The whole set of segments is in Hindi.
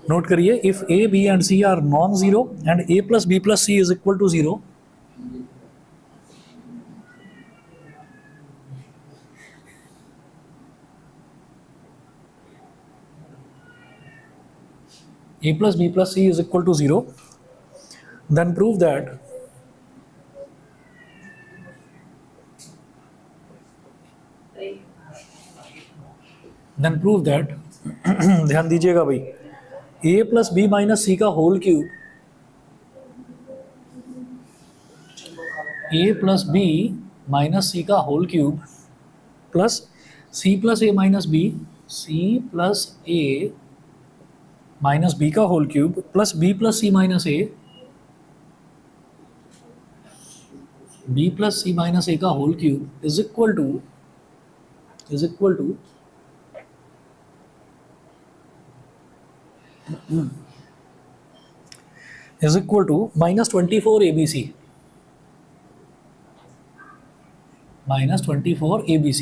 नोट करिए, if a b and c are non zero and a plus B plus C is equal to zero, a plus b plus c is equal to 0, then prove that ध्यान दीजिएगा भाई, a प्लस बी माइनस सी का whole cube, a plus B minus सी का whole cube plus c plus ए माइनस बी, c प्लस ए माइनस बी का whole cube plus b plus C minus A, b plus C minus A का whole cube is equal to minus 24 ABC, minus 24 ABC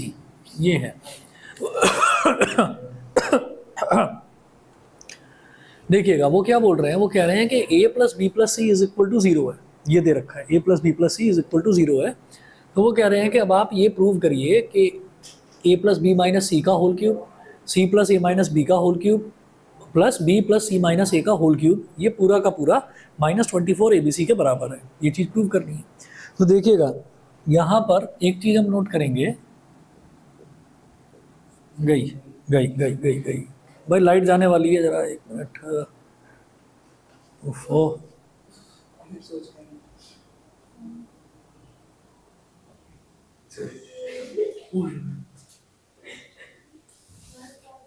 ये है। देखिएगा वो क्या बोल रहे हैं, वो कह रहे हैं कि a plus B plus C is equal to zero है, ये दे रखा है a plus B plus C is equal to zero है। तो वो कह रहे हैं कि अब आप ये प्रूव करिए कि a प्लस बी माइनस सी का होल क्यूब, c प्लस ए माइनस बी का whole cube plus b plus C minus A का होल क्यूब, ये पूरा का पूरा माइनस 24 ABC के बराबर है। ये चीज़ प्रूव करनी है। तो देखिएगा यहाँ पर एक चीज़ हम नोट करेंगे, गई गई गई गई गई भाई, लाइट जाने वाली है, जरा एक मिनट। ओफो,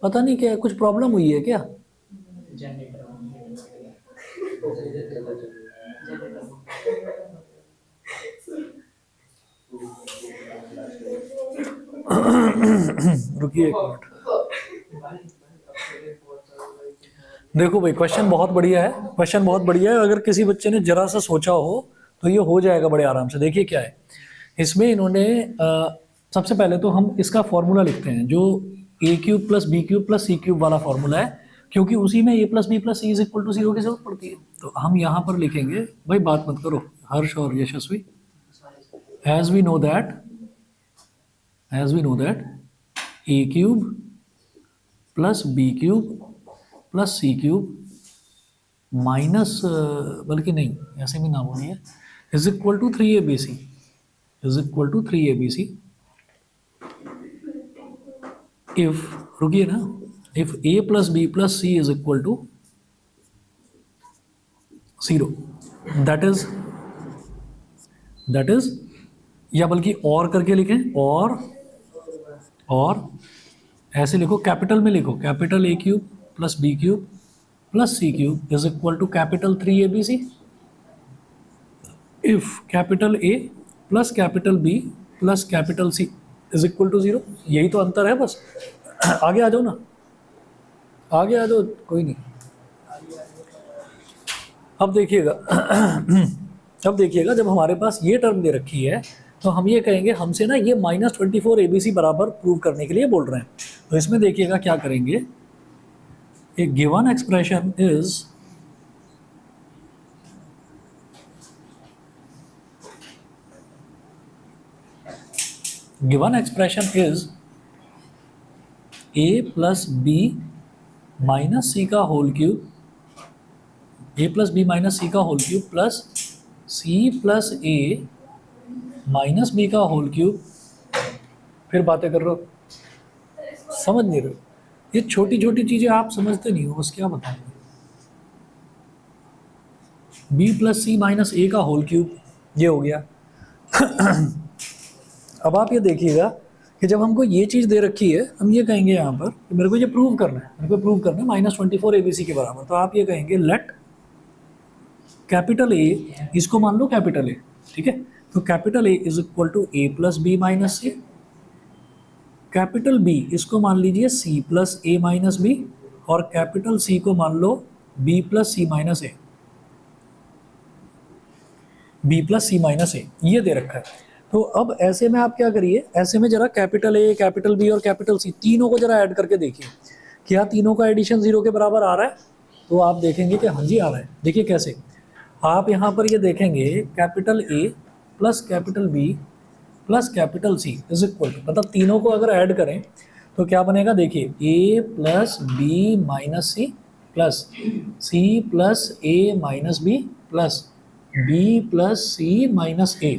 पता नहीं क्या कुछ प्रॉब्लम हुई है क्या? रुकिए एक मिनट। देखो भाई, क्वेश्चन बहुत बढ़िया है, क्वेश्चन बहुत बढ़िया है। अगर किसी बच्चे ने जरा सा सोचा हो तो ये हो जाएगा बड़े आराम से। देखिए क्या है इसमें, इन्होंने सबसे पहले तो हम इसका फॉर्मूला लिखते हैं, जो A cube plus B cube plus C cube वाला फॉर्मूला है, क्योंकि उसी में A plus B plus C is equal to zero की जरूरत पड़ती है। तो हम यहाँ पर लिखेंगे, भाई बात मत करो हर्ष और Yashasvi, as we know that a cube plus B cube plus C cube minus, बल्कि नहीं ऐसे भी ना बोलिए, is equal to 3ABC, is equal to 3ABC if, रुकिए ना, if a plus B plus C is equal to 0, that is, या बल्कि और करके लिखें, और ऐसे लिखो, कैपिटल में लिखो, capital A cube plus B cube plus C cube is equal to capital 3ABC if capital A plus capital B plus capital C is equal to 0। यही तो अंतर है बस। आगे आ जाओ ना, आगे आ जाओ, कोई नहीं। अब देखिएगा जब हमारे पास ये टर्म दे रखी है तो हम ये कहेंगे, हमसे ना ये माइनस 24 ABC बराबर प्रूव करने के लिए बोल रहे हैं। तो इसमें देखिएगा क्या करेंगे, a given expression is a plus B minus सी का whole cube, a plus B minus सी का whole cube plus c plus ए माइनस बी का होल क्यूब। फिर बातें कर रहे हो, समझ नहीं रहे हो, ये छोटी छोटी चीज़ें आप समझते नहीं हो, बस क्या बताएंगे। B plus C minus A का होल क्यूब, ये हो गया। अब आप ये देखिएगा कि जब हमको ये चीज़ दे रखी है, हम ये कहेंगे यहाँ पर कि मेरे को ये प्रूव करना है, माइनस 24 ABC के बराबर। तो आप ये कहेंगे लेट कैपिटल ए, इसको मान लो कैपिटल ए, ठीक है। तो capital A is equal to a plus B minus c, capital B इसको मान लीजिए सी प्लस ए माइनस बी, और कैपिटल सी को मान लो b plus C minus a, ये दे रखा है। तो अब ऐसे में आप क्या करिए, ऐसे में जरा कैपिटल ए, कैपिटल बी और कैपिटल सी तीनों को जरा ऐड करके देखिए, क्या तीनों का एडिशन 0 के बराबर आ रहा है? तो आप देखेंगे कि हाँ जी आ रहा है। देखिए कैसे, आप यहाँ पर ये देखेंगे capital A plus capital B plus capital C is equal to, मतलब तीनों को अगर ऐड करें तो क्या बनेगा, देखिए a plus B minus c plus c plus A minus b plus B plus C minus a.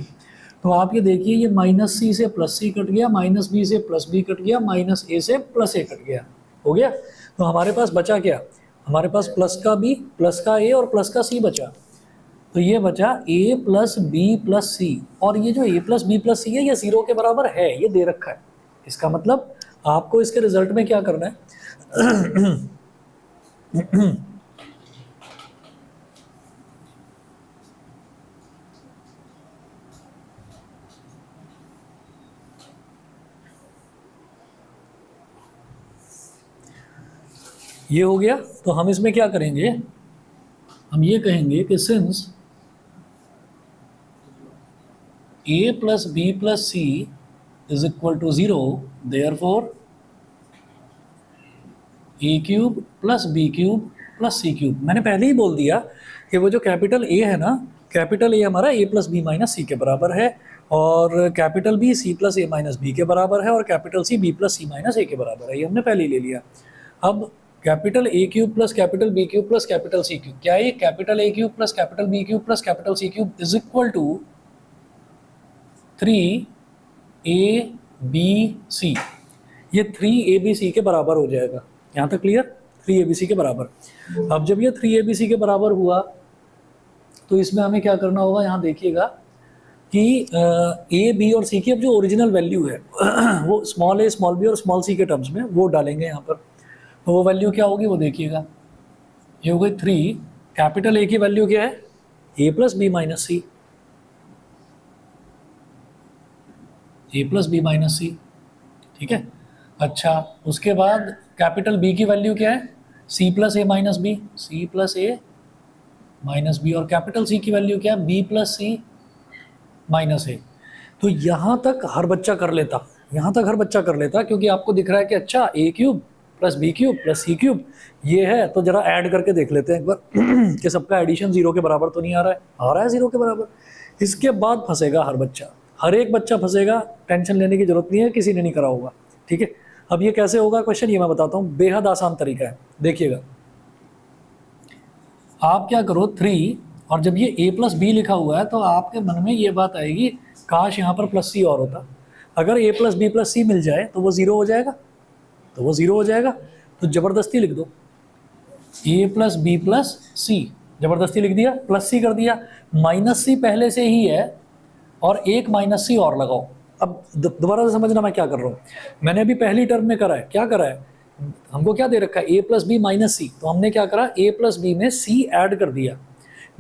तो आप ये देखिए, ये माइनस सी से प्लस सी कट गया, माइनस बी से प्लस बी कट गया, माइनस ए से प्लस ए कट गया, हो गया। तो हमारे पास बचा क्या, हमारे पास प्लस का बी प्लस का ए और प्लस का सी बचा। तो ये बचा a प्लस बी प्लस सी, और ये जो a प्लस बी प्लस सी है ये 0 के बराबर है, ये दे रखा है। इसका मतलब आपको इसके रिजल्ट में क्या करना है ये हो गया। तो हम इसमें क्या करेंगे, हम ये कहेंगे कि since a plus B plus C is equal to 0, therefore a cube plus B cube plus C cube. मैंने पहले ही बोल दिया कि वो जो कैपिटल ए है ना, कैपिटल ए हमारा ए प्लस बी माइनस सी के बराबर है, और कैपिटल बी सी प्लस ए माइनस बी के बराबर है, और कैपिटल सी बी प्लस सी माइनस ए के बराबर है। ये हमने पहले ही ले लिया। अब कैपिटल ए cube plus capital B cube plus capital C cube, क्या ये capital A cube plus capital B cube plus capital C cube is equal to 3abc। ये 3abc के बराबर हो जाएगा। यहाँ तक क्लियर, 3abc के बराबर। अब जब ये 3abc के बराबर हुआ तो इसमें हमें क्या करना होगा, यहाँ देखिएगा कि ए बी और सी की अब जो ओरिजिनल वैल्यू है वो स्मॉल ए स्मॉल बी और स्मॉल सी के टर्म्स में वो डालेंगे यहाँ पर। तो वो वैल्यू क्या होगी वो देखिएगा, ये हो गई 3, कैपिटल ए की वैल्यू क्या है ए प्लस बी माइनस सी, ए प्लस बी माइनस सी, ठीक है। अच्छा, उसके बाद कैपिटल बी की वैल्यू क्या है, सी प्लस ए माइनस बी, सी प्लस ए माइनस बी, और कैपिटल सी की वैल्यू क्या है, B plus C minus a. तो यहाँ तक हर बच्चा कर लेता, यहाँ तक हर बच्चा कर लेता, क्योंकि आपको दिख रहा है कि अच्छा a cube plus B cube plus C cube ये है, तो जरा ऐड करके देख लेते हैं एक बार कि सबका एडिशन 0 के बराबर तो नहीं आ रहा है, आ रहा है 0 के बराबर। इसके बाद फंसेगा हर बच्चा, हर एक बच्चा फंसेगा, टेंशन लेने की जरूरत नहीं है, किसी ने नहीं करा होगा, ठीक है। अब ये कैसे होगा क्वेश्चन, ये मैं बताता हूँ, बेहद आसान तरीका है। देखिएगा, आप क्या करो 3, और जब ये a प्लस बी लिखा हुआ है तो आपके मन में ये बात आएगी काश यहाँ पर प्लस सी और होता। अगर a प्लस बी प्लस सी मिल जाए तो वो 0 हो जाएगा, तो वो 0 हो जाएगा। तो ज़बरदस्ती लिख दो a प्लस बी प्लस सी, ज़बरदस्ती लिख दिया, प्लस सी कर दिया, माइनस सी पहले से ही है और एक माइनस सी और लगाओ। अब दोबारा से समझना मैं क्या कर रहा हूँ, मैंने अभी पहली टर्म में करा है, क्या करा है, हमको क्या दे रखा है a प्लस बी माइनस सी, तो हमने क्या करा a प्लस बी में c ऐड कर दिया,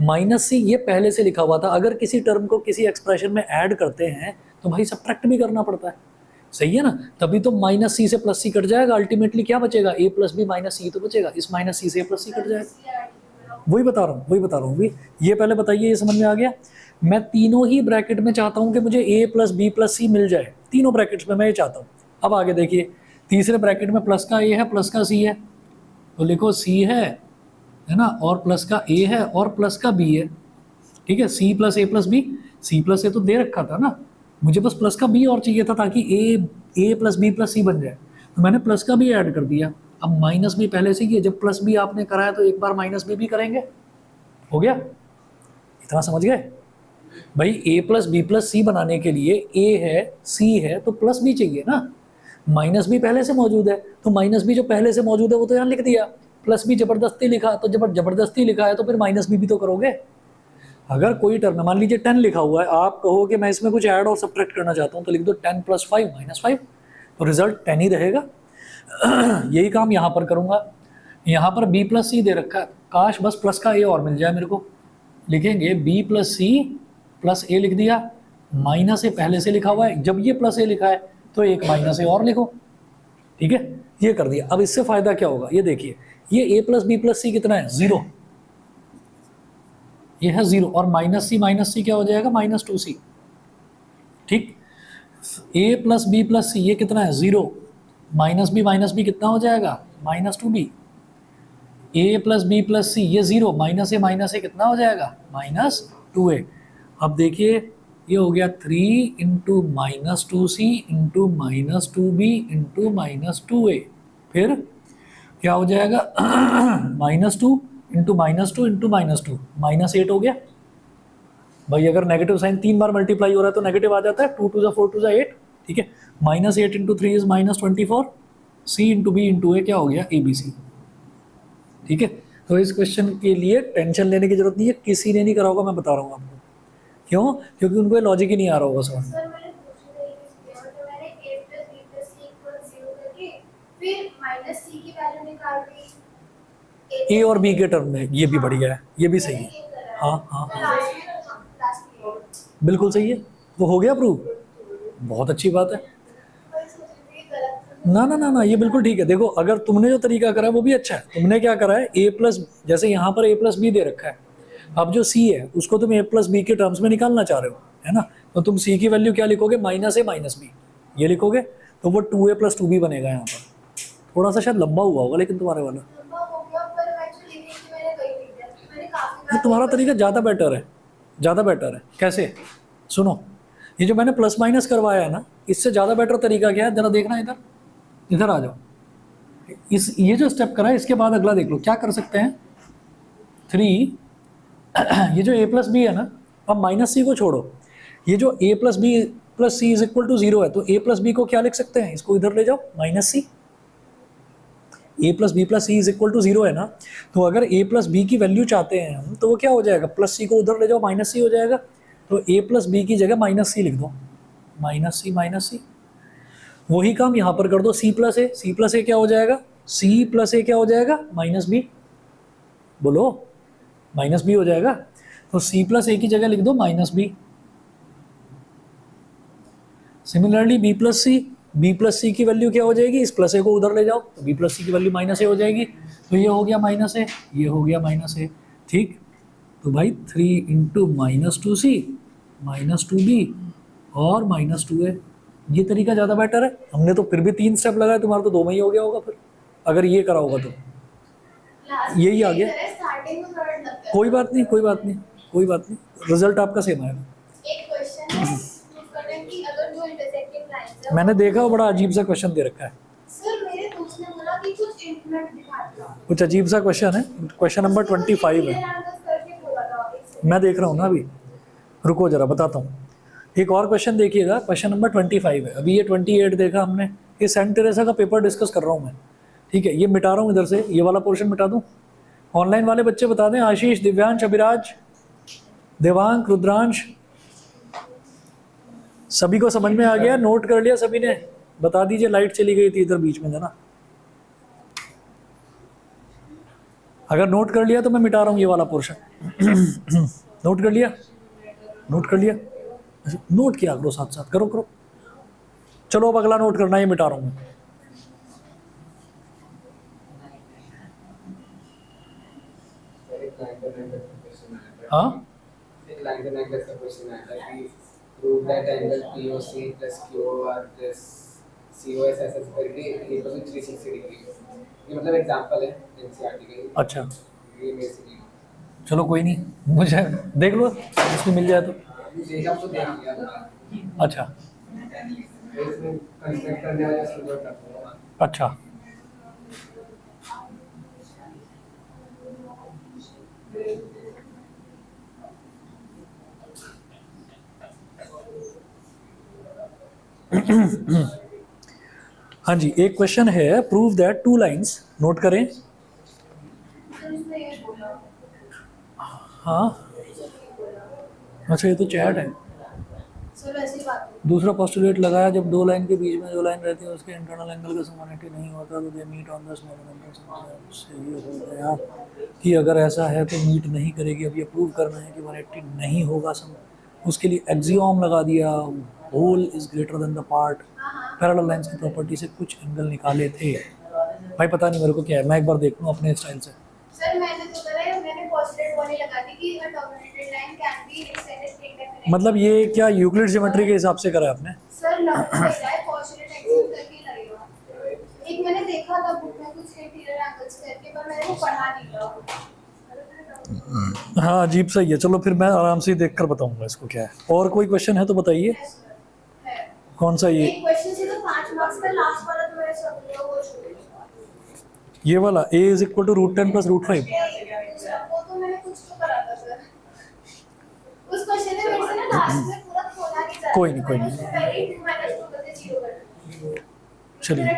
माइनस सी ये पहले से लिखा हुआ था। अगर किसी टर्म को किसी एक्सप्रेशन में ऐड करते हैं तो भाई सब्ट्रैक्ट भी करना पड़ता है, सही है ना, तभी तो माइनस सी से प्लस सी कट जाएगा, अल्टीमेटली क्या बचेगा a प्लस बी माइनस सी तो बचेगा, इस माइनस सी से प्लस सी कट जाएगा। वही बता रहा हूँ भी। ये पहले बताइए, ये समझ में आ गया। मैं तीनों ही ब्रैकेट में चाहता हूँ कि मुझे a प्लस बी प्लस सी मिल जाए, तीनों ब्रैकेट्स में मैं ये चाहता हूँ। अब आगे देखिए, तीसरे ब्रैकेट में प्लस का a है प्लस का c है, तो लिखो c है ना, और प्लस का a है और प्लस का b है, ठीक है। c प्लस ए प्लस बी, सी प्लस ए तो दे रखा था ना, मुझे बस प्लस का b और चाहिए था ताकि a प्लस बी प्लस सी बन जाए, तो मैंने प्लस का b ऐड कर दिया। अब माइनस भी पहले से ही है, जब प्लस बी आपने कराया तो एक बार माइनस बी भी करेंगे, हो गया। इतना समझ गए भाई, a प्लस बी प्लस सी बनाने के लिए a है c है तो प्लस b चाहिए ना, माइनस भी पहले से मौजूद है तो माइनस भी जो पहले से मौजूद है वो तो यहाँ लिख दिया, प्लस भी जबरदस्ती लिखा, तो जबरदस्ती लिखा है तो फिर माइनस भी तो करोगे। अगर कोई टर्म, मान लीजिए 10 लिखा हुआ है, आप कहो कि मैं इसमें कुछ ऐड और सब्ट्रैक्ट करना चाहता हूँ, तो लिख दो 10 प्लस 5 माइनस 5, तो रिजल्ट 10 ही रहेगा। यही काम यहाँ पर करूँगा, यहाँ पर b प्लस सी दे रखा है, काश बस प्लस का a और मिल जाए मेरे को, लिखेंगे b प्लस सी प्लस ए लिख दिया, माइनस ए पहले से लिखा हुआ है, जब ये प्लस ए लिखा है तो एक माइनस ए और लिखो, ठीक है, ये कर दिया। अब इससे फायदा क्या होगा, ये देखिए, ये a प्लस बी प्लस सी कितना है 0, ये है 0, और माइनस सी क्या हो जाएगा -2c, ठीक। a plus B plus c ये कितना है 0, माइनस बी कितना हो जाएगा -2b, ए प्लस बी प्लस सी, ये जीरो, माइनस ए कितना हो जाएगा, -2a। अब देखिए ये हो गया 3 into -2c into -2b into -2a, फिर क्या हो जाएगा -2 इंटू -2 इंटू -2, -8 हो गया। भाई अगर नेगेटिव साइन 3 बार मल्टीप्लाई हो रहा है तो नेगेटिव आ जाता है, 2 2 4 2 8, ठीक है। -8 into 3 is -24, c into b into a क्या हो गया, ABC, ठीक है। तो इस क्वेश्चन के लिए टेंशन लेने की जरूरत नहीं है, किसी ने नहीं करा होगा, मैं बता रहा हूँ आपको। क्यों? क्योंकि उनको ये लॉजिक ही नहीं आ रहा होगा समझ में। ए और बी के टर्म में, ये भी बढ़िया है, ये भी सही है। हाँ हाँ हाँ, बिल्कुल सही है, वो हो गया प्रूव, बहुत अच्छी बात है। ना ना ना ना, ये बिल्कुल ठीक है। देखो अगर तुमने जो तरीका करा है वो भी अच्छा है। तुमने क्या करा है, ए प्लस, जैसे यहाँ पर ए प्लस बी दे रखा है, अब जो सी है उसको तुम ए प्लस बी के टर्म्स में निकालना चाह रहे हो, है ना। तो तुम सी की वैल्यू क्या लिखोगे, -a -b, ये लिखोगे, तो वो 2a + 2b बनेगा। यहाँ पर थोड़ा सा शायद लंबा हुआ होगा लेकिन तुम्हारे वाला, तुम्हारा तरीका ज़्यादा बेटर है, ज़्यादा बेटर है। कैसे, सुनो, ये जो मैंने प्लस माइनस करवाया है ना, इससे ज़्यादा बेटर तरीका क्या है, जरा देखना, इधर इधर आ जाओ। ये जो स्टेप करा है, इसके बाद अगला देख लो क्या कर सकते हैं। 3 ये जो a + b है ना, अब -c को छोड़ो, ये जो a + b + c = 0 है, तो a + b को क्या लिख सकते हैं, इसको इधर ले जाओ, -c। a + b + c = 0 है ना, तो अगर a + b की वैल्यू चाहते हैं हम, तो वो क्या हो जाएगा, +c को उधर ले जाओ, -c हो जाएगा। तो a + b की जगह -c लिख दो, -c। वही काम यहाँ पर कर दो, c + a क्या हो जाएगा, c + a क्या हो जाएगा, -b, बोलो, -b हो जाएगा। तो c + a की जगह लिख दो -b। सिमिलरली b + c की वैल्यू क्या हो जाएगी, इस +a को उधर ले जाओ, तो b + c की वैल्यू -a हो जाएगी। तो ये हो गया -a, ये हो गया -a, ठीक। तो भाई 3 इंटू -2c -2b और -2a, ये तरीका ज़्यादा बेटर है। हमने तो फिर भी 3 स्टेप लगाए, तुम्हारा तो 2 में ही हो गया होगा फिर, अगर ये करा होगा तो। यही आ गया, कोई बात नहीं, कोई बात नहीं, कोई बात नहीं, रिजल्ट आपका सेम आएगा। मैंने देखा, बड़ा अजीब सा क्वेश्चन दे रखा है सर, मेरे दोस्त ने बोला कि कुछ इंप्लीमेंट दिखा दो। कुछ अजीब सा क्वेश्चन है, क्वेश्चन नंबर 25 है। मैं देख रहा हूँ ना अभी, रुको जरा बताता हूँ। एक और क्वेश्चन देखिएगा, क्वेश्चन नंबर 25 है। अभी ये 28 देखा हमने, ये सेंट टेरेसा का पेपर डिस्कस कर रहा हूँ मैं, ठीक है। ये मिटा रहा हूँ इधर से, ये वाला पोर्शन मिटा दूँ। ऑनलाइन वाले बच्चे बता दें, आशीष, दिव्यांश, अभिराज, देवांक, रुद्रांश, सभी को समझ में आ गया, नोट कर लिया सभी ने, बता दीजिए। लाइट चली गई थी इधर बीच में, ना, अगर नोट कर लिया तो मैं मिटा रहा हूँ ये वाला पोर्शन। नोट कर लिया, नोट कर लिया, नोट किया करो, साथ साथ करो करो। चलो अब अगला नोट करना, ये मिटा रहा हूँ मैं। हाँ, prove that angle POC plus QOR plus COS ऐसा करके equal to 360 डिग्री। ये मतलब एग्जांपल है एनसीईआरटी का ही। अच्छा, ये बेसिकली, चलो कोई नहीं, मुझे देख लो, इसमें मिल जाए तो। देखा तो देख लिया। अच्छा इसमें कंस्ट्रक्ट करने वाला स्टूडेंट करता है। अच्छा, हाँ जी, एक क्वेश्चन है, प्रूव दैट 2 लाइन्स, नोट करें। हाँ, अच्छा, ये तो चैट है। दूसरा पोस्टुलेट लगाया, जब 2 लाइन के बीच में जो लाइन रहती है उसके इंटरनल एंगल का समानिटी नहीं होता तो they meet on the small. से ये हो गया कि अगर ऐसा है तो मीट नहीं करेगी। अब ये प्रूव करना है कि 180 नहीं होगा सम, उसके लिए एक्सियोम लगा दिया, whole is greater than the part, parallel lines की प्रॉपर्टी से कुछ एंगल निकाले थे। भाई पता नहीं मेरे को क्या है, मैं एक बार देख लूँ अपने स्टाइल से। सर मैंने तो करा है, मैंने पोस्टुलेट वाली लगा दी कि a dominated line can be extended indefinitely. मतलब ये क्या यूक्लिड ज्योमेट्री के हिसाब से करा है आपने? सर लंबा है, पोस्टुलेट एक्सेप्ट करके लगेगा। एक मैंने देखा था बुक में कुछ इंटीरियर एंगल्स करके, पर मैंने वो पढ़ा नहीं था। हाँ अजीब सा ही है। चलो फिर मैं आराम से देख कर बताऊंगा इसको क्या है। और कोई क्वेश्चन है तो बताइए। है। कौन सा ये एक क्वेश्चन से तो 5 मार्क्स का लास्ट वाला तो मैं सब वो छोड़ ये वाला a is equal to √10 plus √5? वो तो मैंने कुछ तो करा था सर। उस क्वेश्चन में मेरे से ना लास्ट में पूरा खोला नहीं जा रहा। कोई नहीं, कोई नहीं। उसमें पहले ही 2 - 2 करके 0 कर दिया। चलिए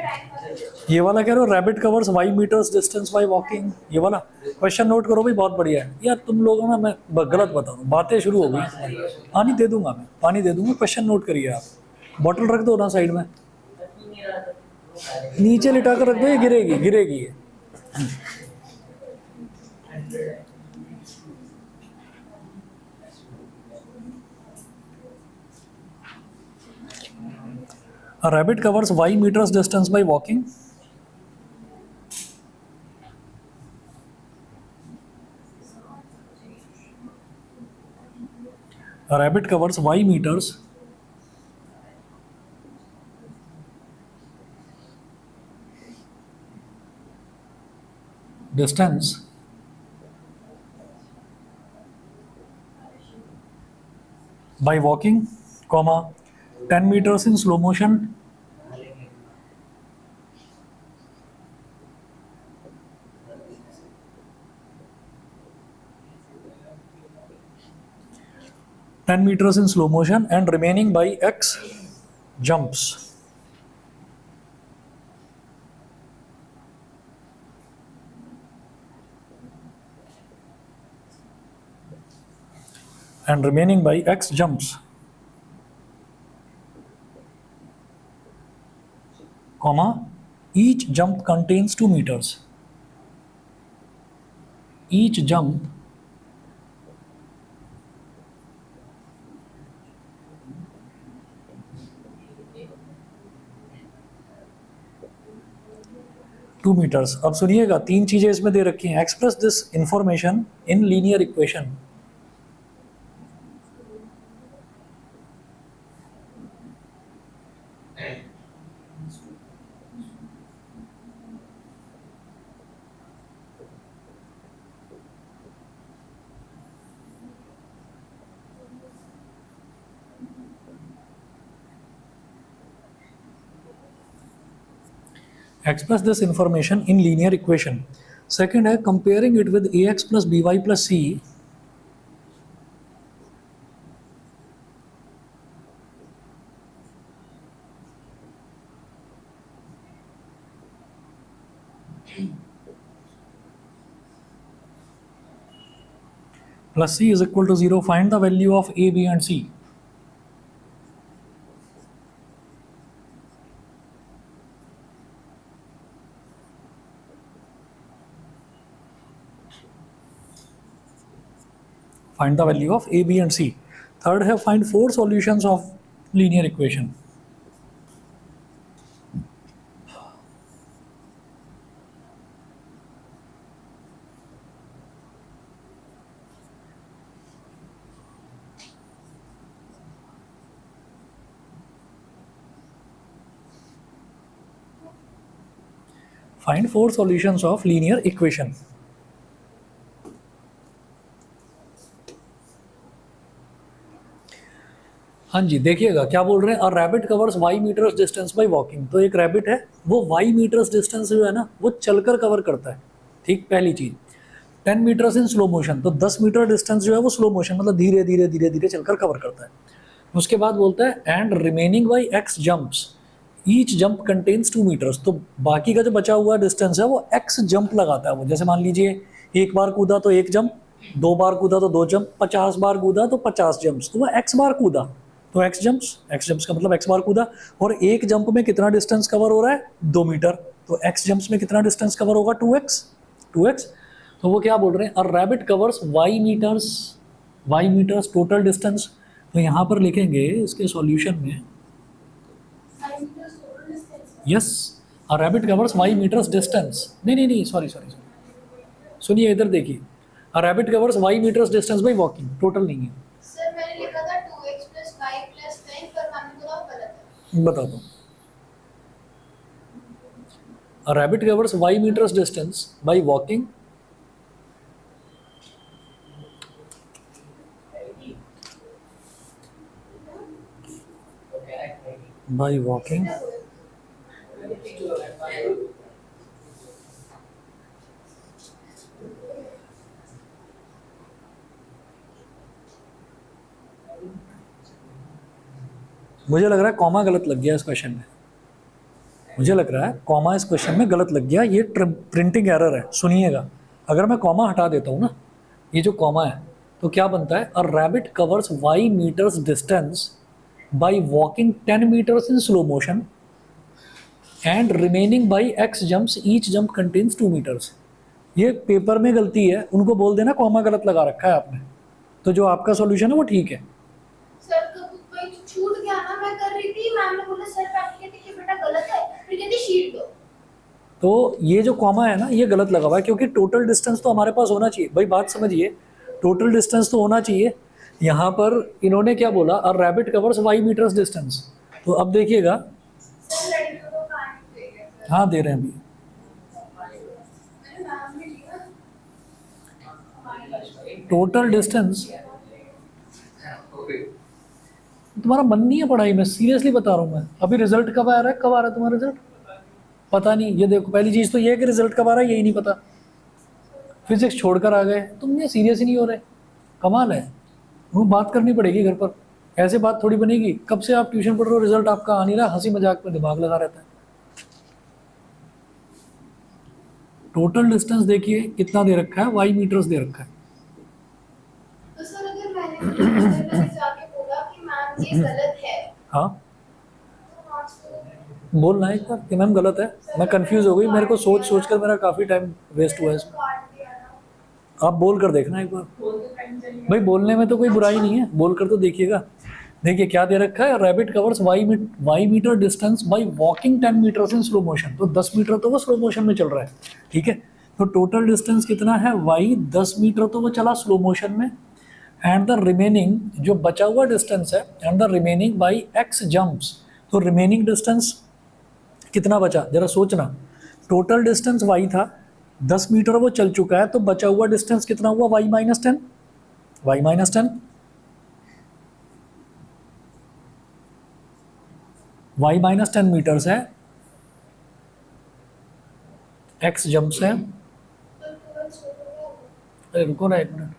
ये वाला कह रहे हो rabbit covers y meters distance by walking. ये वाला क्वेश्चन नोट करो भाई, बहुत बढ़िया है यार। तुम लोगों ना, मैं गलत बता रहा हूँ, बातें शुरू हो गई। पानी दे दूंगा मैं, पानी दे दूंगा। क्वेश्चन नोट करिए आप। बॉटल रख दो ना साइड में, नीचे लिटा कर रख दो, ये गिरेगी गिरेगी ये। A rabbit covers y meters distance by walking. A rabbit covers y meters distance by walking, comma 10 meters in slow motion, in slow motion and remaining by x jumps. And remaining by x jumps, comma each jump contains 2 meters. Each jump two meters. अब सुनिएगा, 3 चीजें इसमें दे रखी हैं। Express this information in linear equation. Express this information in linear equation. Second है comparing it with ax plus by plus c. Plus c is equal to 0. Find the value of a, b and c. Find the value of a, b and c. Third है find 4 solutions of linear equation. Find 4 solutions of linear equation. हाँ जी देखिएगा क्या बोल रहे हैं। और rabbit covers y meters distance by walking. तो एक रैबिट है, वो y मीटर्स डिस्टेंस जो है ना, वो चलकर कवर करता है। ठीक, पहली चीज। 10 मीटर्स इन स्लो मोशन, तो 10 मीटर डिस्टेंस जो है वो स्लो मोशन मतलब धीरे धीरे धीरे धीरे चलकर कवर करता है। उसके बाद बोलता है and remaining by x jumps, each jump contains 2 meters. तो बाकी का जो बचा हुआ डिस्टेंस है वो x जंप लगाता है वो। जैसे मान लीजिए एक बार कूदा तो 1 जंप, 2 बार कूदा तो 2 जंप, 50 बार कूदा तो 50 जंप्स, तो वो x बार कूदा तो x जंप्स का मतलब x बार कूदा। और एक जंप में कितना डिस्टेंस कवर हो रहा है? 2 मीटर। तो x जंप्स में कितना डिस्टेंस कवर होगा? 2x। तो वो क्या बोल रहे हैं? A rabbit covers y meters total distance. तो यहाँ पर लिखेंगे इसके सॉल्यूशन में, yes, a rabbit covers y meters distance. नहीं, सॉरी, सुनिए इधर देखिए। A rabbit covers y meters distance by walking, total नहीं है। सर मैंने लिखा था 2x + 5 + 10 पर मैंने बोला वो गलत है। बता दो। A rabbit covers y meters distance by walking by walking मुझे लग रहा है कॉमा गलत लग गया इस क्वेश्चन में, मुझे लग रहा है कॉमा इस क्वेश्चन में गलत लग गया, ये प्रिंटिंग एरर है। सुनिएगा, अगर मैं कॉमा हटा देता हूँ ना, ये जो कॉमा है तो क्या बनता है, a rabbit covers y meters distance by walking 10 meters in slow motion and remaining by x jumps, each jump contains 2 meters. ये पेपर में गलती है, उनको बोल देना कॉमा गलत लगा रखा है आपने, तो जो आपका सॉल्यूशन है वो ठीक है। सर तो कोई छूट गया ना, मैं कर रही थी, मैम ने बोला सर बैठ के देखिए बेटा गलत है, फिर कहती शीट दो। तो ये जो कॉमा है ना, ये गलत लगा हुआ है, क्योंकि टोटल डिस्टेंस तो हमारे पास होना चाहिए भाई, बात समझिए, टोटल डिस्टेंस तो होना चाहिए। यहाँ पर इन्होंने क्या बोला, a rabbit covers y meters distance, तो अब देखिएगा, सर लड़कियों को कहां देंगे सर, हाँ दे रहे हैं अभी, मैंने मैम ने लिया टोटल डिस्टेंस। तुम्हारा मन नहीं है पढ़ाई में, सीरियसली बता रहा हूँ मैं। अभी रिजल्ट कब आ रहा है, कब आ रहा है तुम्हारा रिजल्ट, पता नहीं। ये देखो, पहली चीज़ तो ये है कि रिजल्ट कब आ रहा है यही नहीं पता, फिजिक्स छोड़कर आ गए तुम, ये सीरियस ही नहीं हो रहे, कमाल है। वो बात करनी पड़ेगी घर पर, ऐसे बात थोड़ी बनेगी। कब से आप ट्यूशन पढ़ रहे हो, रिजल्ट आपका आ नहीं रहा, हंसी मजाक में दिमाग लगा रहता है। टोटल डिस्टेंस देखिए कितना दे रखा है, y मीटर्स दे रखा है। तो सर अगर मैंने जाके बोला कि मैम ये गलत है, हाँ तो मार्क्स तो बोलना है एक बार कि मैम गलत है, मैं कंफ्यूज हो गई, मेरे को सोच सोच कर मेरा काफ़ी टाइम वेस्ट हुआ है इसमें। काट दिया ना। आप बोल कर देखना एक बार भाई, बोलने में तो कोई बुराई नहीं है, बोल कर तो देखिएगा। देखिए क्या दे रखा है, rabbit covers y meter distance by walking 10 meters in slow motion, तो 10 मीटर तो वो स्लो मोशन में चल रहा है, ठीक है। तो टोटल डिस्टेंस कितना है y, 10 मीटर तो वो चला स्लो मोशन में, एंड द रिमेनिंग, जो बचा हुआ डिस्टेंस है, and the remaining by x jumps, तो रिमेनिंग डिस्टेंस कितना बचा, जरा सोचना। टोटल डिस्टेंस y था, 10 मीटर वो चल चुका है, तो बचा हुआ डिस्टेंस कितना हुआ, y minus 10, y minus 10, y minus 10 meters है, x जंप्स है। तो 12 छोड़ दो। अरे रुको ना एक minute,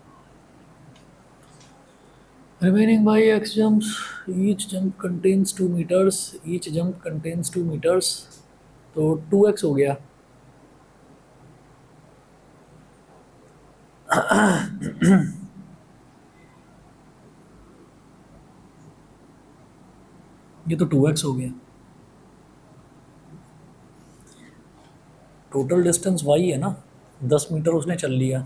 remaining by x jumps, each jump contains 2 meters, each jump contains 2 meters, तो 2x हो गया। ये तो 2x हो गया। टोटल डिस्टेंस y है ना, 10 मीटर उसने चल लिया,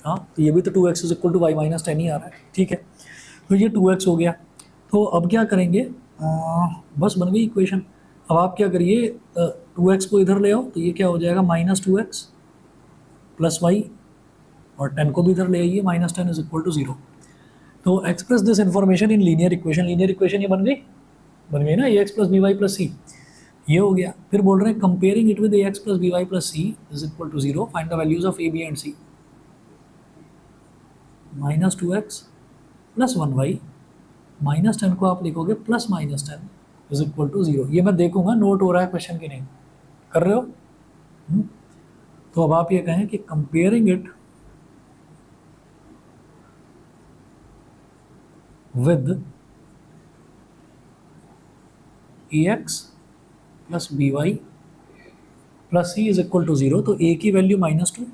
हाँ, तो ये भी तो 2x is equal to y minus 10 ही आ रहा है, ठीक है। तो ये 2x हो गया। तो अब क्या करेंगे, बस बन गई इक्वेशन। अब आप क्या करिए, 2x को इधर ले आओ, तो ये क्या हो जाएगा, माइनस 2x प्लस वाई, और 10 को भी इधर ले आइए, माइनस 10 इज इक्वल टू 0। तो express this information in linear equation, linear equation ये बन गई ना, a x plus b y plus c, ये हो गया। फिर बोल रहे हैं comparing it with a x plus b y plus C is equal to 0, find the values of a b and c. Minus 2x plus 1y, minus 10 को आप लिखोगे plus minus 10 is equal to 0। ये मैं देखूंगा नोट हो रहा है क्वेश्चन की नहीं, कर रहे हो। तो अब आप ये कहें कि comparing it with ax plus b y plus C is equal to 0, तो a की वैल्यू -2,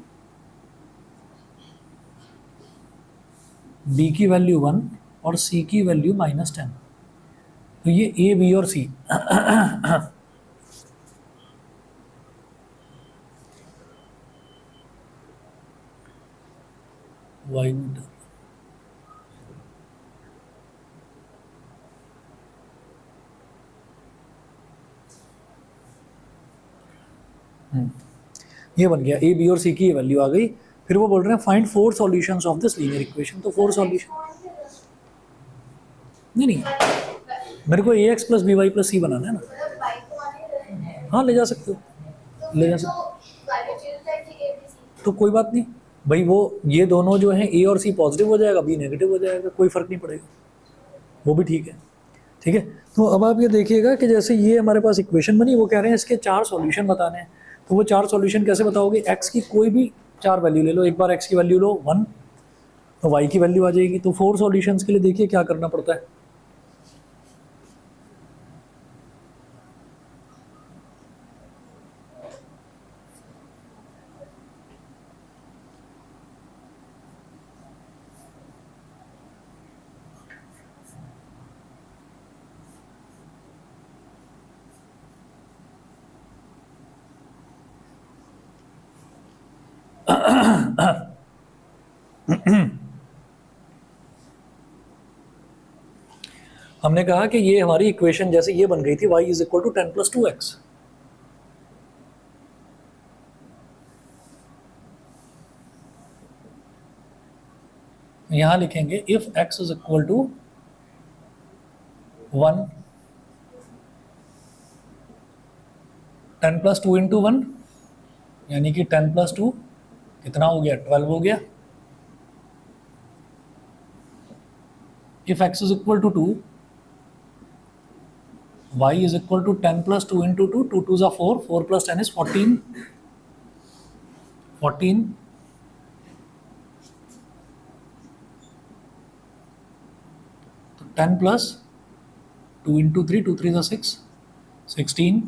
b की वैल्यू 1 और c की वैल्यू -10। तो ये a, b और c y मीटर, ये बन गया, ए बी और सी की वैल्यू आ गई। फिर वो बोल रहे हैं find 4 solutions of this linear equation, तो 4 सॉल्यूशन, नहीं मेरे को a x plus b y plus c बनाना है ना। मतलब बाइक को आने हाँ ले जा सकते हो, तो ले जा तो वैल्यू चेंज है कि ABC, तो कोई बात नहीं भाई, वो ये दोनों जो हैं ए और सी पॉजिटिव हो जाएगा, बी नेगेटिव हो जाएगा, कोई फ़र्क नहीं पड़ेगा, वो भी ठीक है, ठीक है। तो अब आप ये देखिएगा कि जैसे ये हमारे पास इक्वेशन बनी, वो कह रहे हैं इसके 4 सॉल्यूशन बताने हैं। तो वो 4 सॉल्यूशन कैसे बताओगे? x की कोई भी 4 वैल्यू ले लो, एक बार x की वैल्यू लो 1, तो y की वैल्यू आ जाएगी। तो 4 सॉल्यूशंस के लिए देखिए क्या करना पड़ता है। हमने कहा कि ये हमारी इक्वेशन जैसे ये बन गई थी, y is equal to 10 plus 2x। यहां लिखेंगे if x is equal to 1, 10 plus 2 into 1, यानी कि 10 प्लस 2 कितना हो गया? 12 हो गया। If x is equal to 2, y is equal to 10 plus 2 into 2, 2 2s are 4, 4 plus 10 is 14, 14, तो 10 plus 2 into 3, 2 3s are 6, 16,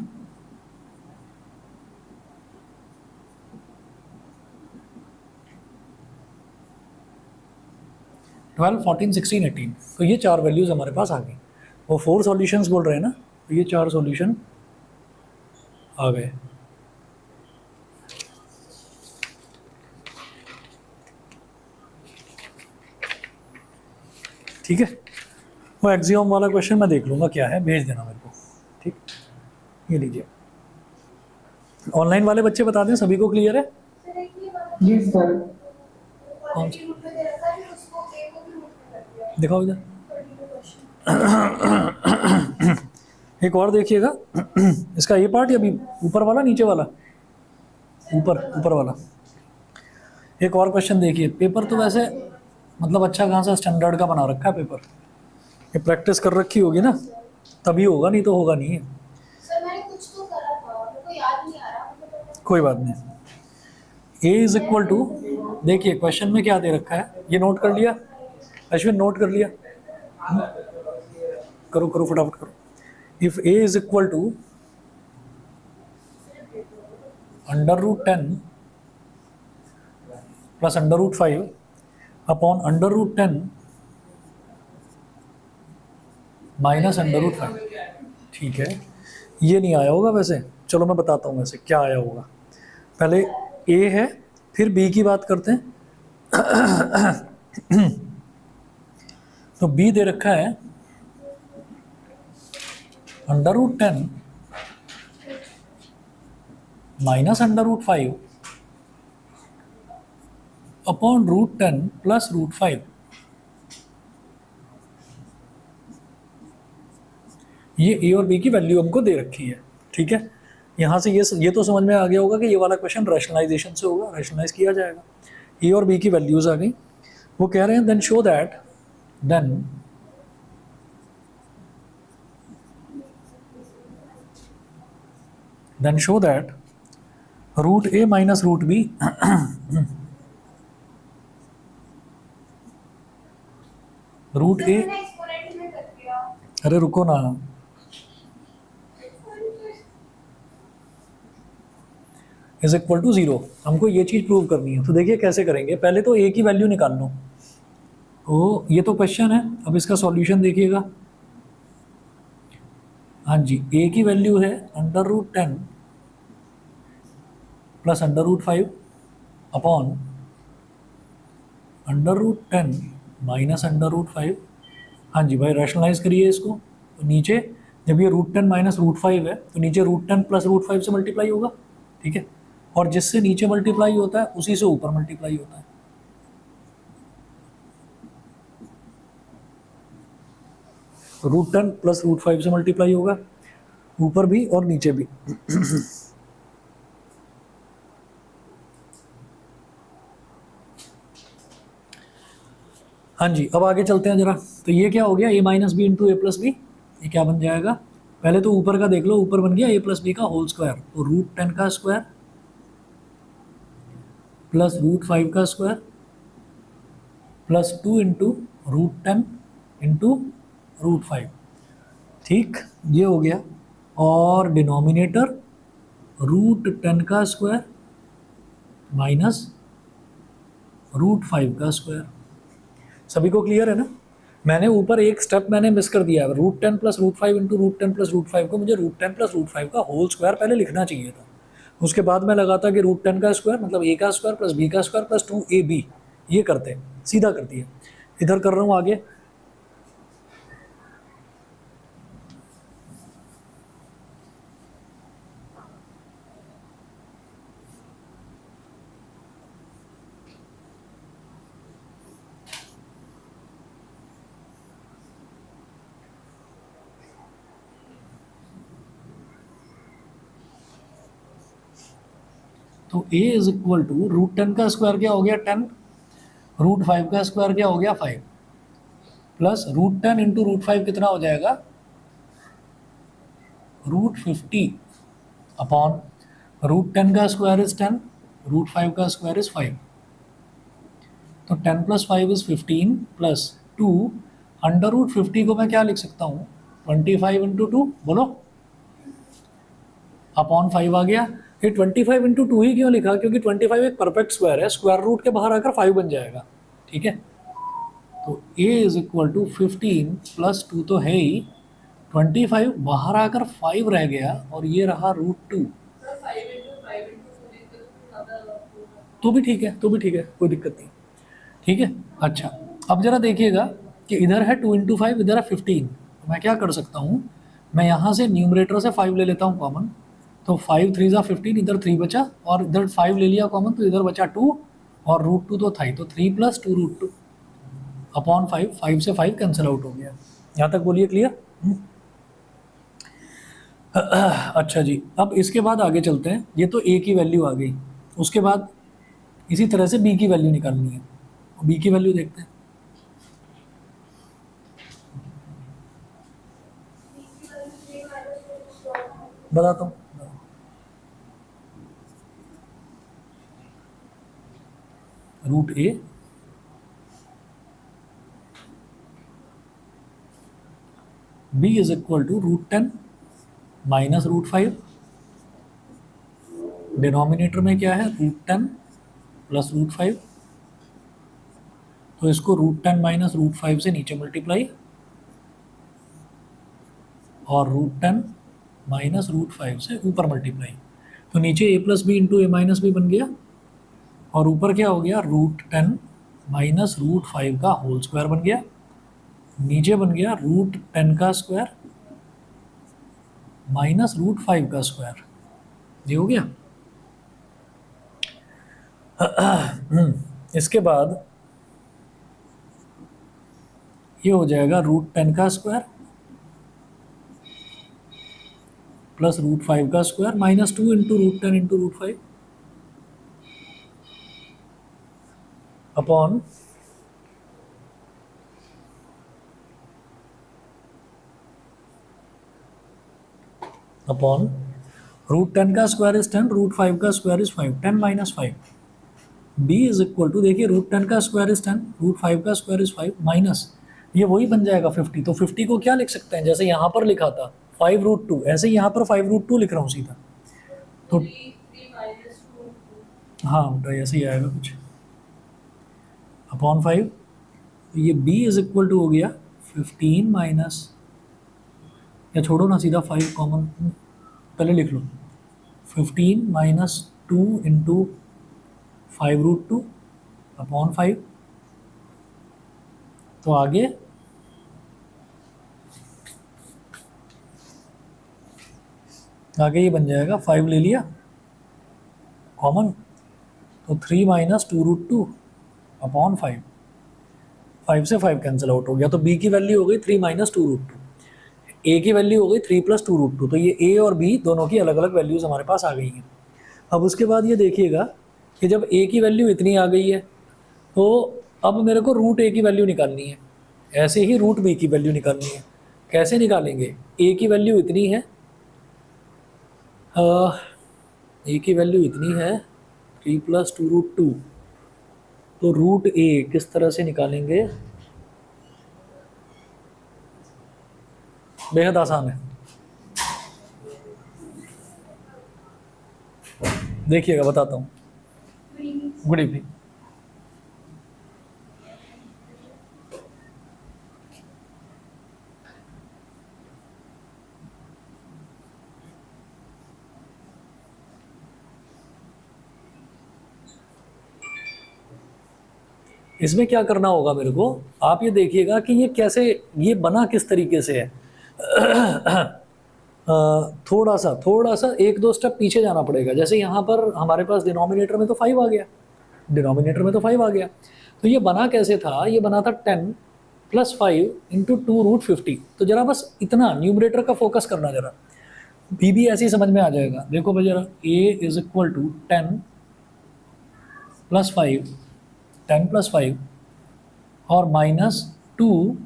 12, 14, 16, 18। तो ये 4 वैल्यूज हमारे पास आ गई। वो 4 सॉल्यूशंस बोल रहे हैं ना, तो ये 4 सॉल्यूशन आ गए। ठीक है, वो एक्सियोम वाला क्वेश्चन मैं देख लूँगा क्या है, भेज देना मेरे को। ठीक, ये लीजिए। ऑनलाइन वाले बच्चे बता दें, सभी को क्लियर है? सर एक ये वाला जी सर। कौन क्वाड्रेटिक रूट में दे रखा है, फिर उसको a को भी रूट में कर दिया है। दिखाओ इधर। पर्टिकुलर क्वेश्चन एक और देखिएगा, इसका ये पार्ट या भी ऊपर वाला नीचे वाला? ऊपर वाला। एक और क्वेश्चन देखिए। पेपर तो वैसे मतलब अच्छा खासा स्टैंडर्ड का बना रखा है पेपर, ये प्रैक्टिस कर रखी होगी ना, तभी होगा, नहीं तो होगा नहीं। सर मैंने कुछ तो करा था, मेरे को याद नहीं आ रहा, मुझे पता कोई बात नहीं। a इज इक्वल टू, देखिए क्वेश्चन में क्या दे रखा है, ये नोट कर लिया अश्विन? नोट कर लिया? करो करो फटाफट करो। If a is equal to under root 10 plus under root 5 upon under root 10 minus under root 5। ठीक है, ये नहीं आया होगा वैसे, चलो मैं बताता हूँ वैसे क्या आया होगा। पहले a है, फिर b की बात करते हैं। तो b दे रखा है under root 10 minus under root 5 upon root 10 plus root 5। ये a और b की वैल्यू हमको दे रखी है। ठीक है, यहाँ से ये तो समझ में आ गया होगा कि ये वाला क्वेश्चन रैशनलाइजेशन से होगा, रैशनलाइज किया जाएगा। a और b की वैल्यूज आ गई। वो कह रहे हैं then show that, then show that root a minus root b root a, मैंने एक्सपोनेंट में कर दिया। अरे रुको ना, इज इक्वल टू 0। हमको ये चीज़ प्रूव करनी है। तो देखिए कैसे करेंगे, पहले तो a की वैल्यू निकाल लो। तो ये तो क्वेश्चन है, अब इसका सॉल्यूशन देखिएगा। हाँ जी, a की वैल्यू है under root 10 plus under root 5 upon under root 10 minus under root 5। हाँ जी भाई, रैशनलाइज करिए इसको। तो नीचे जब ये रूट 10 माइनस रूट 5 है, तो नीचे रूट 10 प्लस रूट 5 से मल्टीप्लाई होगा। ठीक है, और जिससे नीचे मल्टीप्लाई होता है उसी से ऊपर मल्टीप्लाई होता है। रूट 10 प्लस रूट 5 से मल्टीप्लाई होगा, ऊपर भी और नीचे भी। हाँ जी, अब आगे चलते हैं जरा। तो ये क्या हो गया, a minus b into a plus b. ये क्या बन जाएगा, पहले तो ऊपर का देख लो, ऊपर बन गया a प्लस बी का होल स्क्वायर, तो √10 का स्क्वायर प्लस √5 का स्क्वायर प्लस 2 इंटू √10 इंटू √5, ठीक, ये हो गया। और डिनोमिनेटर √10 का स्क्वायर माइनस √5 का स्क्वायर। सभी को क्लियर है ना? मैंने ऊपर एक स्टेप मैंने मिस कर दिया है, √10 प्लस √5 इंटू √10 प्लस √5 को मुझे √10 प्लस √5 का होल स्क्वायर पहले लिखना चाहिए था। उसके बाद मैं लगाता कि √10 का स्क्वायर मतलब a का स्क्वायर प्लस b का स्क्वायर प्लस 2ab, ये करते हैं, सीधा कर दिया। इधर कर रहा हूँ आगे। तो a इज इक्वल टू √10 का स्क्वायर क्या हो गया 10, √5 का स्क्वायर क्या हो गया 5, प्लस √10 इंटू √5 कितना हो जाएगा √50 अपॉन √10 का स्क्वायर इज 10, √5 का स्क्वायर इज 5, तो 10 प्लस 5 इज 15 प्लस 2 अंडर √50 को मैं क्या लिख सकता हूँ 25 इंटू 2, बोलो, अपॉन 5 आ गया। ये 25 इंटू 2 ही क्यों लिखा, क्योंकि 25 एक परफेक्ट स्क्वायर है, स्क्वायर रूट के बाहर आकर 5 बन जाएगा, ठीक है। तो a is equal to 15 plus 2 तो है ही, 25 बाहर आकर 5 रह गया और ये रहा √2, तो भी ठीक है, तो भी ठीक है, कोई दिक्कत नहीं, ठीक है। अच्छा, अब जरा देखिएगा कि इधर है 2 इंटू 5, इधर है 15, तो मैं क्या कर सकता हूँ, मैं यहाँ से न्यूमरेटर से 5 ले लेता हूँ कॉमन, तो 5 3 ज़ा 15, इधर 3 बचा और इधर 5 ले लिया कॉमन, तो इधर बचा 2 और √2 तो था ही, तो 3 प्लस 2 √2 अपॉन 5, 5 से 5 कैंसिल आउट हो गया। यहाँ तक बोलिए क्लियर? अच्छा जी, अब इसके बाद आगे चलते हैं। ये तो a की वैल्यू आ गई, उसके बाद इसी तरह से b की वैल्यू निकालनी है। b की वैल्यू देखते हैं। बताता हूँ, √a b is equal to √10 minus √5, denominator में क्या है √10 प्लस √5, तो इसको √10 माइनस √5 से नीचे मल्टीप्लाई और √10 माइनस √5 से ऊपर मल्टीप्लाई, तो नीचे a plus b into a minus b बन गया और ऊपर क्या हो गया √10 माइनस √5 का होल स्क्वायर बन गया, नीचे बन गया √10 का स्क्वायर माइनस √5 का स्क्वायर, ये हो गया। इसके बाद ये हो जाएगा √10 का स्क्वायर प्लस √5 का square minus 2 into √10 into √5 upon √10 का स्क्वायर इज 10, √5 का square is 5, 10 minus 5, b is equal to, देखिए √10 का स्क्वायर इज 10, √5 का स्क्वायर इज 5 माइनस, ये वही बन जाएगा 50, तो 50 को क्या लिख सकते हैं, जैसे यहाँ पर लिखा था 5√2, ऐसे यहाँ पर 5√2 लिख रहा हूँ सीधा, तो हाँ बेटा ऐसे ही आएगा कुछ, अपॉन 5, ये b इज इक्वल टू हो गया 15 माइनस, या छोड़ो ना सीधा 5 कॉमन पहले लिख लो, 15 माइनस 2 इंटू 5√2 अपॉन 5, तो आगे ये बन जाएगा 5 ले लिया कॉमन, तो 3 माइनस 2√2 अपॉन 5, 5 से 5 कैंसिल आउट हो गया, तो b की वैल्यू हो गई 3 माइनस 2√2, a की वैल्यू हो गई 3 प्लस 2√2, तो ये a और b दोनों की अलग अलग वैल्यूज़ हमारे पास आ गई हैं। अब उसके बाद ये देखिएगा कि जब a की वैल्यू इतनी आ गई है, तो अब मेरे को √a की वैल्यू निकालनी है, ऐसे ही √b की वैल्यू निकालनी है, कैसे निकालेंगे? ए की वैल्यू इतनी है, ए की वैल्यू इतनी है 3 + 2√2, तो रूट ए किस तरह से निकालेंगे? बेहद आसान है, देखिएगा बताता हूँ। Good evening. इसमें क्या करना होगा मेरे को, आप ये देखिएगा कि ये कैसे, ये बना किस तरीके से है। थोड़ा सा 1-2 स्टेप पीछे जाना पड़ेगा। जैसे यहाँ पर हमारे पास डिनोमिनेटर में तो 5 आ गया, डिनोमिनेटर में तो 5 आ गया, तो ये बना कैसे था? ये बना था 10 + 5 × 2√50। तो जरा बस इतना न्यूमरेटर का फोकस करना जरा, भी ऐसे ही समझ में आ जाएगा। देखो भाई जरा, a = 10 + 5, 10 + 5 और -2,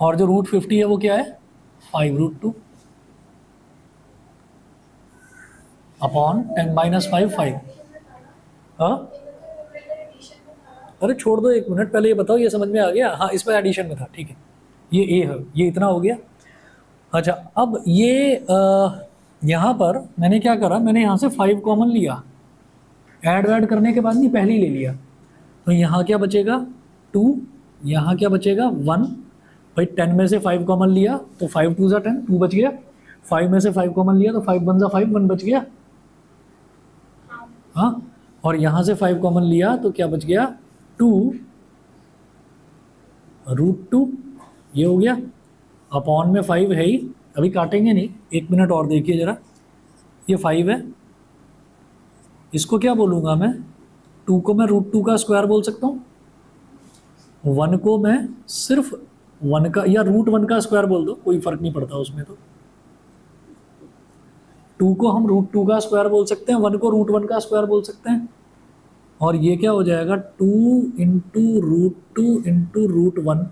और जो √50 है वो क्या है? 5√2 अपॉन 10 - 5 5। हाँ, अरे छोड़ दो 1 मिनट, पहले ये बताओ ये समझ में आ गया? हाँ, इसमें एडिशन में था, ठीक है, ये ए है, ये इतना हो गया। अच्छा, अब ये यहाँ पर मैंने क्या करा, मैंने यहाँ से 5 कॉमन लिया, ऐड वैड करने के बाद नहीं, पहले ही ले लिया, तो यहाँ क्या बचेगा? 2, यहाँ क्या बचेगा? 1। भाई 10 में से 5 कॉमन लिया तो 5 × 2 = 10, 2 बच गया। 5 में से 5 कॉमन लिया तो 5 × 1 = 5, 1 बच गया। हाँ, और यहाँ से 5 कॉमन लिया तो क्या बच गया? 2√2, ये हो गया। अपॉन में 5 है ही, अभी काटेंगे नहीं, 1 मिनट और देखिए जरा। ये 5 है, इसको क्या बोलूँगा मैं? 2 को मैं √2 का स्क्वायर बोल सकता हूँ, 1 को मैं सिर्फ 1 का या √1 का स्क्वायर बोल दो, कोई फ़र्क नहीं पड़ता उसमें। तो 2 को हम √2 का स्क्वायर बोल सकते हैं, 1 को √1 का स्क्वायर बोल सकते हैं, और ये क्या हो जाएगा? 2 × √2 × √1।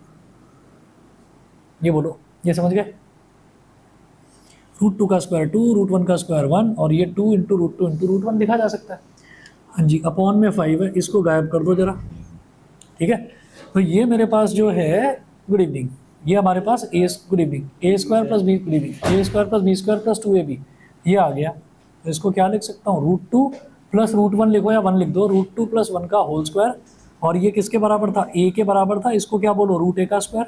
ये बोलो, ये समझ गए? √2 का स्क्वायर 2, √1 का स्क्वायर 1, और ये 2 × √2 × √1 लिखा जा सकता है। हाँ जी, अपॉन में 5 है, इसको गायब कर दो जरा, ठीक है। तो ये मेरे पास जो है, गुड इवनिंग, ये हमारे पास good evening, a² + b, good evening, a² + b² + 2ab, ये आ गया। तो इसको क्या लिख सकता हूँ? √2 + √1 लिखो या 1 लिख दो, √2 + 1 का होल स्क्वायर, और ये किसके बराबर था? a के बराबर था। इसको क्या बोलो? √a का स्क्वायर।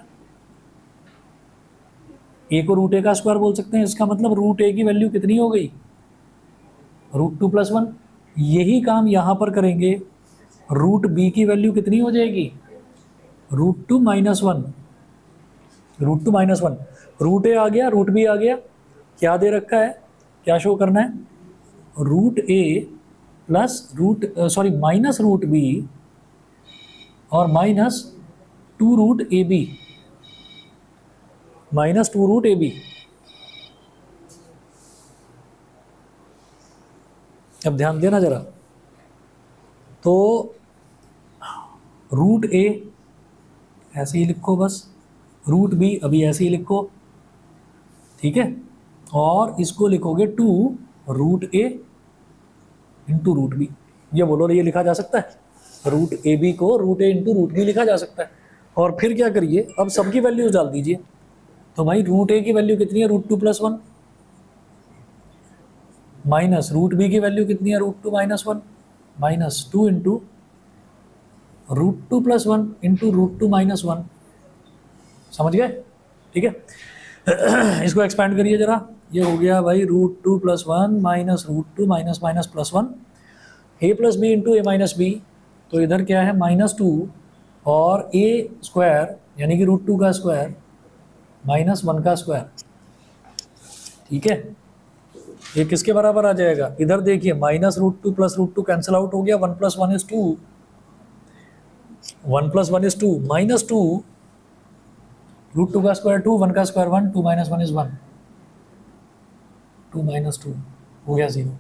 a को √a का स्क्वायर बोल सकते हैं, इसका मतलब √a की वैल्यू कितनी हो गई? √2 + 1। यही काम यहाँ पर करेंगे, √b की वैल्यू कितनी हो जाएगी? √2 - 1, √2 - 1, √a आ गया, √b आ गया, क्या दे रखा है, क्या शो करना है? √a प्लस -√b और -2√ab, -2√ab। अब ध्यान देना जरा, तो √a ऐसे ही लिखो बस, √b अभी ऐसे ही लिखो, ठीक है, और इसको लिखोगे 2√a × √b। ये बोलो, ये लिखा जा सकता है? √ab को √a × √b लिखा जा सकता है। और फिर क्या करिए, अब सबकी वैल्यूज डाल दीजिए। तो भाई √a की वैल्यू कितनी है? √2 + 1, माइनस √b की वैल्यू कितनी है? √2 - 1, -2 × √2 + 1 × √2 - 1। समझ गए? ठीक है। इसको एक्सपेंड करिए जरा, ये हो गया भाई √2 + 1 -√2 - -1 +1, a + b × a - b, तो इधर क्या है? -2 और a² यानी कि √2 का स्क्वायर -1 का स्क्वायर, ठीक है। ये किसके बराबर आ जाएगा? इधर देखिए, -√2 + √2 कैंसिल आउट हो गया, 1 + 1 = 2, 1 + 1 = 2, -2, √2 का स्क्वायर 2, 1 का स्क्वायर 1, 2 - 1 = 1, 2 - 2 हो गया 0।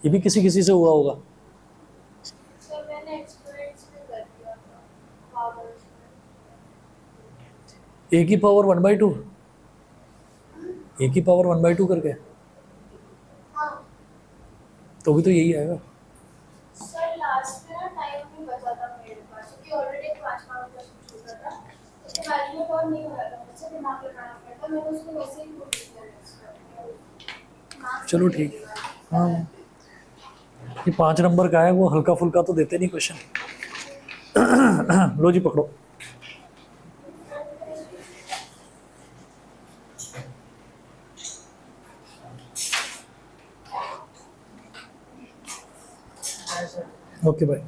ये भी किसी किसी से हुआ होगा। सर मैंने एक्सपेरिमेंट्स में कर दिया था, पावर ए की पावर 1/2, ए की पावर 1/2 करके, हाँ तो भी तो यही आएगा। सर लास्ट में ना टाइम नहीं बचा था मेरे पास क्योंकि ऑलरेडी 5 मार्क का छूटा था, उसके बाद में और नहीं हो रहा था, मुझसे दिमाग लगाना पड़ता, मैंने उसको वैसे ही भूल दिया नेक्स्ट। चलो ठीक है। हाँ, ये 5 नंबर का है, वो हल्का फुल्का तो देते नहीं क्वेश्चन। लो जी पकड़ो। Okay bye.